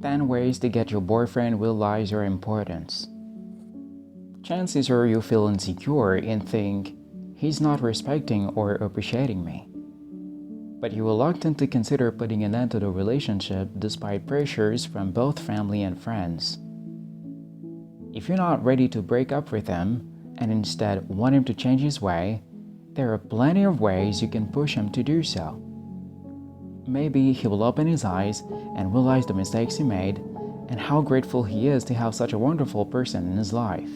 10 ways to get your boyfriend realize your importance. Chances are you feel insecure and think, he's not respecting or appreciating me. But you're reluctant to consider putting an end to the relationship despite pressures from both family and friends. If you're not ready to break up with him and instead want him to change his way, there are plenty of ways you can push him to do so. Maybe he will open his eyes and realize the mistakes he made and how grateful he is to have such a wonderful person in his life.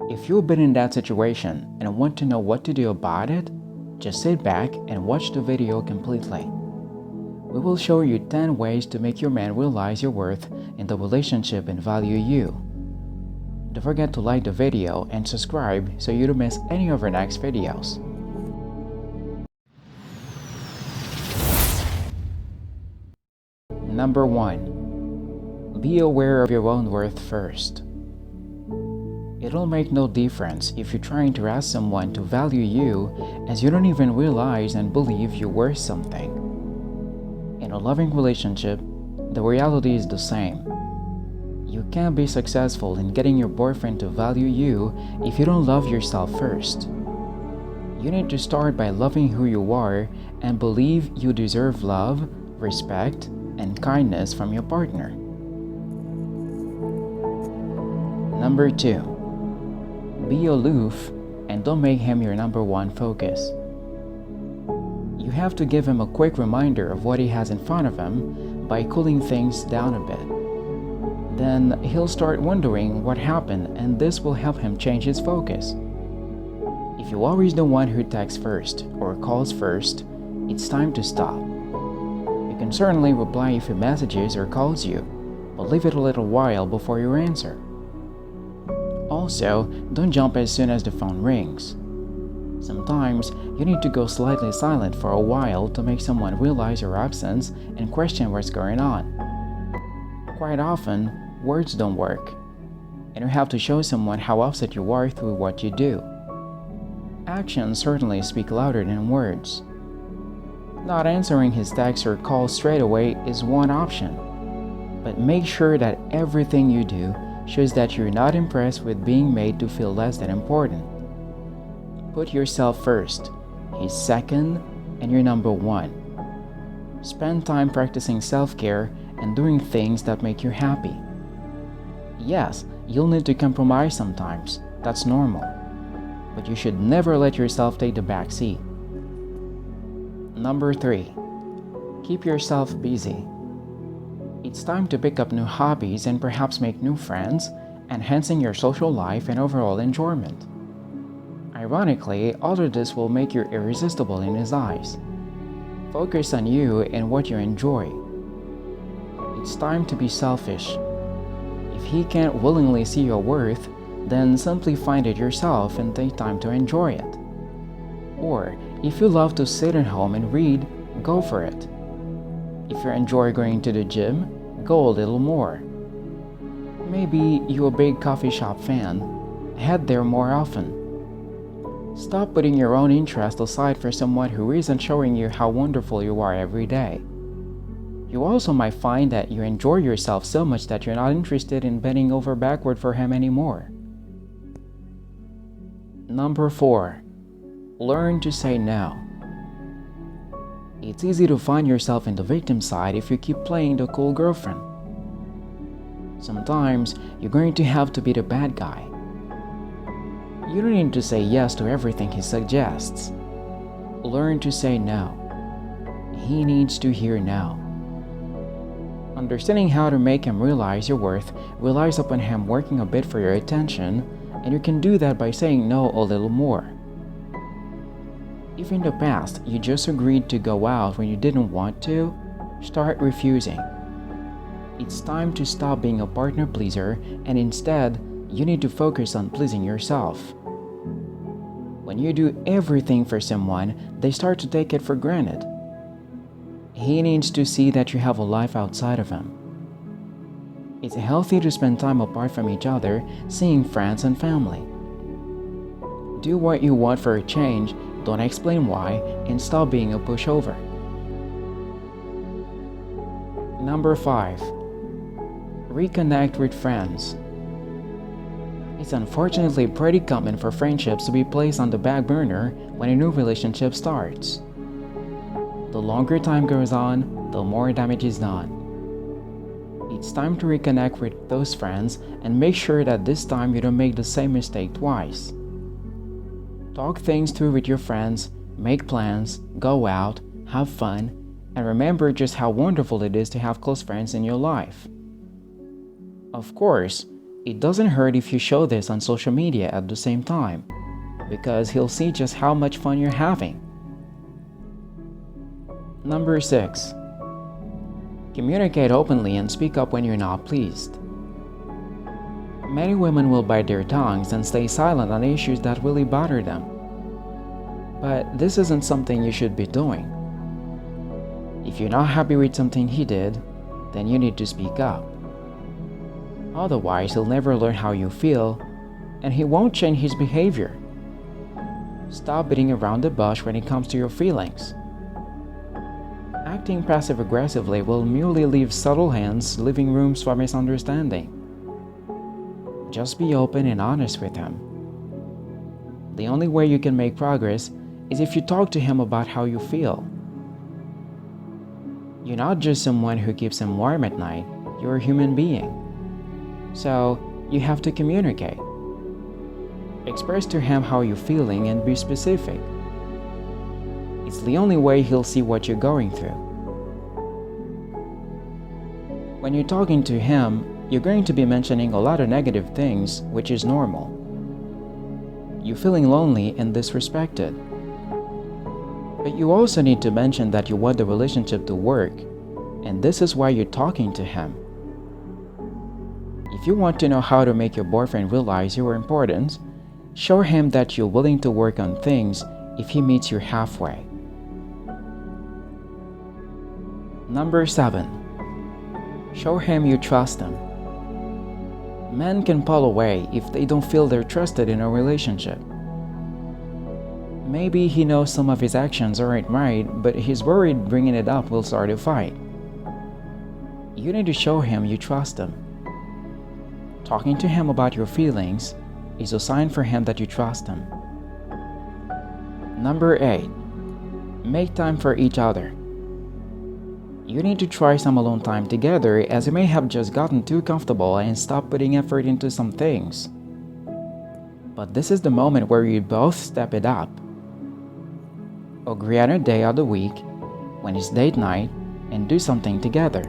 If you've been in that situation and want to know what to do about it, just sit back and watch the video completely. We will show you 10 ways to make your man realize your worth in the relationship and value you. Don't forget to like the video and subscribe so you don't miss any of our next videos. Number 1. Be aware of your own worth first. It'll make no difference if you're trying to ask someone to value you as you don't even realize and believe you're worth something. In a loving relationship, the reality is the same. You can't be successful in getting your boyfriend to value you if you don't love yourself first. You need to start by loving who you are and believe you deserve love, respect, and kindness from your partner. Number 2. Be aloof and don't make him your number one focus. You have to give him a quick reminder of what he has in front of him by cooling things down a bit. Then he'll start wondering what happened, and this will help him change his focus. If you're always the one who texts first or calls first, it's time to stop. You can certainly reply if he messages or calls you, but leave it a little while before you answer. Also, don't jump as soon as the phone rings. Sometimes you need to go slightly silent for a while to make someone realize your absence and question what's going on. Quite often, words don't work, and you have to show someone how upset you are through what you do. Actions certainly speak louder than words. Not answering his text or call straight away is one option, but make sure that everything you do shows that you're not impressed with being made to feel less than important. Put yourself first, he's second, and you're number one. Spend time practicing self-care and doing things that make you happy. Yes, you'll need to compromise sometimes, that's normal, but you should never let yourself take the back seat. Number 3. Keep yourself busy. It's time to pick up new hobbies and perhaps make new friends, enhancing your social life and overall enjoyment. Ironically, all of this will make you irresistible in his eyes. Focus on you and what you enjoy. It's time to be selfish. If he can't willingly see your worth, then simply find it yourself and take time to enjoy it. Or, if you love to sit at home and read, go for it. If you enjoy going to the gym, go a little more. Maybe you're a big coffee shop fan. Head there more often. Stop putting your own interest aside for someone who isn't showing you how wonderful you are every day. You also might find that you enjoy yourself so much that you're not interested in bending over backward for him anymore. Number 4. Learn to say no. It's easy to find yourself in the victim side if you keep playing the cool girlfriend. Sometimes you're going to have to be the bad guy. You don't need to say yes to everything he suggests. Learn to say no. He needs to hear no. Understanding how to make him realize your worth relies upon him working a bit for your attention, and you can do that by saying no a little more. If in the past you just agreed to go out when you didn't want to, start refusing. It's time to stop being a partner pleaser, and instead, you need to focus on pleasing yourself. When you do everything for someone, they start to take it for granted. He needs to see that you have a life outside of him. It's healthy to spend time apart from each other, seeing friends and family. Do what you want for a change, don't explain why, and stop being a pushover. Number 5. Reconnect with friends. It's unfortunately pretty common for friendships to be placed on the back burner when a new relationship starts. The longer time goes on, the more damage is done. It's time to reconnect with those friends and make sure that this time you don't make the same mistake twice. Talk things through with your friends, make plans, go out, have fun, and remember just how wonderful it is to have close friends in your life. Of course, it doesn't hurt if you show this on social media at the same time, because he'll see just how much fun you're having. Number 6. Communicate openly and speak up when you're not pleased. Many women will bite their tongues and stay silent on issues that really bother them. But this isn't something you should be doing. If you're not happy with something he did, then you need to speak up. Otherwise, he'll never learn how you feel, and he won't change his behavior. Stop beating around the bush when it comes to your feelings. Acting passive-aggressively will merely leave subtle hints, leaving rooms for misunderstanding. Just be open and honest with him. The only way you can make progress is if you talk to him about how you feel. You're not just someone who keeps him warm at night, you're a human being. So, you have to communicate. Express to him how you're feeling and be specific. It's the only way he'll see what you're going through. When you're talking to him, you're going to be mentioning a lot of negative things, which is normal. You're feeling lonely and disrespected. But you also need to mention that you want the relationship to work, and this is why you're talking to him. If you want to know how to make your boyfriend realize your importance, show him that you're willing to work on things if he meets you halfway. Number 7. Show him you trust him. Men can pull away if they don't feel they're trusted in a relationship. Maybe he knows some of his actions aren't right, but he's worried bringing it up will start a fight. You need to show him you trust him. Talking to him about your feelings is a sign for him that you trust him. Number 8. Make time for each other. You need to try some alone time together, as you may have just gotten too comfortable and stopped putting effort into some things. But this is the moment where you both step it up. Agree on a day of the week, when it's date night, and do something together.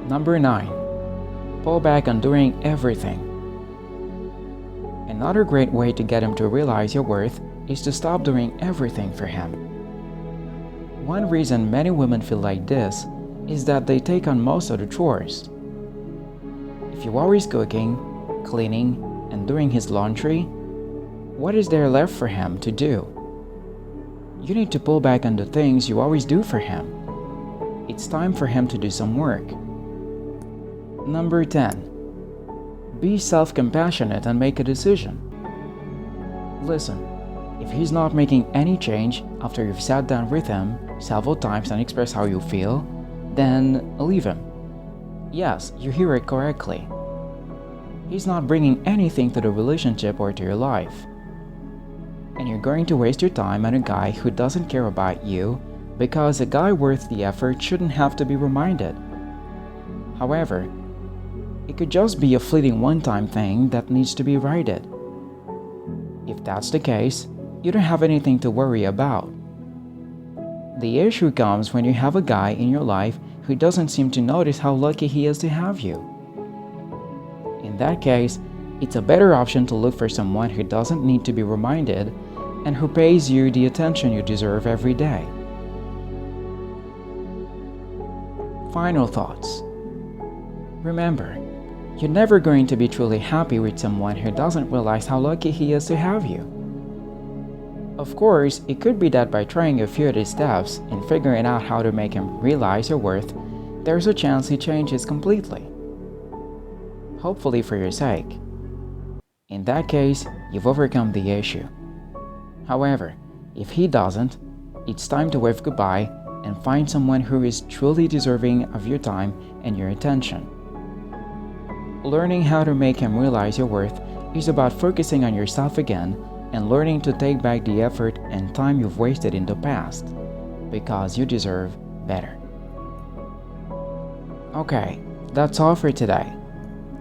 Number 9. Pull back on doing everything. Another great way to get him to realize your worth is to stop doing everything for him. One reason many women feel like this is that they take on most of the chores. If you're always cooking, cleaning, and doing his laundry, what is there left for him to do? You need to pull back on the things you always do for him. It's time for him to do some work. Number 10. Be self-compassionate and make a decision. Listen, if he's not making any change after you've sat down with him several times and expressed how you feel, then leave him. Yes, you hear it correctly. He's not bringing anything to the relationship or to your life. And you're going to waste your time on a guy who doesn't care about you, because a guy worth the effort shouldn't have to be reminded. However, it could just be a fleeting one-time thing that needs to be righted. If that's the case, you don't have anything to worry about. The issue comes when you have a guy in your life who doesn't seem to notice how lucky he is to have you. In that case, it's a better option to look for someone who doesn't need to be reminded and who pays you the attention you deserve every day. Final thoughts. Remember, you're never going to be truly happy with someone who doesn't realize how lucky he is to have you. Of course, it could be that by trying a few of these steps and figuring out how to make him realize your worth, there's a chance he changes completely. Hopefully for your sake. In that case, you've overcome the issue. However, if he doesn't, it's time to wave goodbye and find someone who is truly deserving of your time and your attention. Learning how to make him realize your worth is about focusing on yourself again and learning to take back the effort and time you've wasted in the past, because you deserve better. Okay, that's all for today.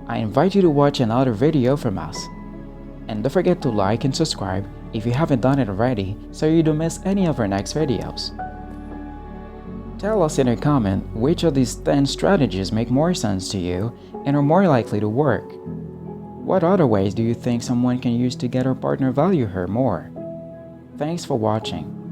I invite you to watch another video from us. And don't forget to like and subscribe if you haven't done it already so you don't miss any of our next videos. Tell us in a comment which of these 10 strategies make more sense to you and are more likely to work. What other ways do you think someone can use to get her partner value her more? Thanks for watching.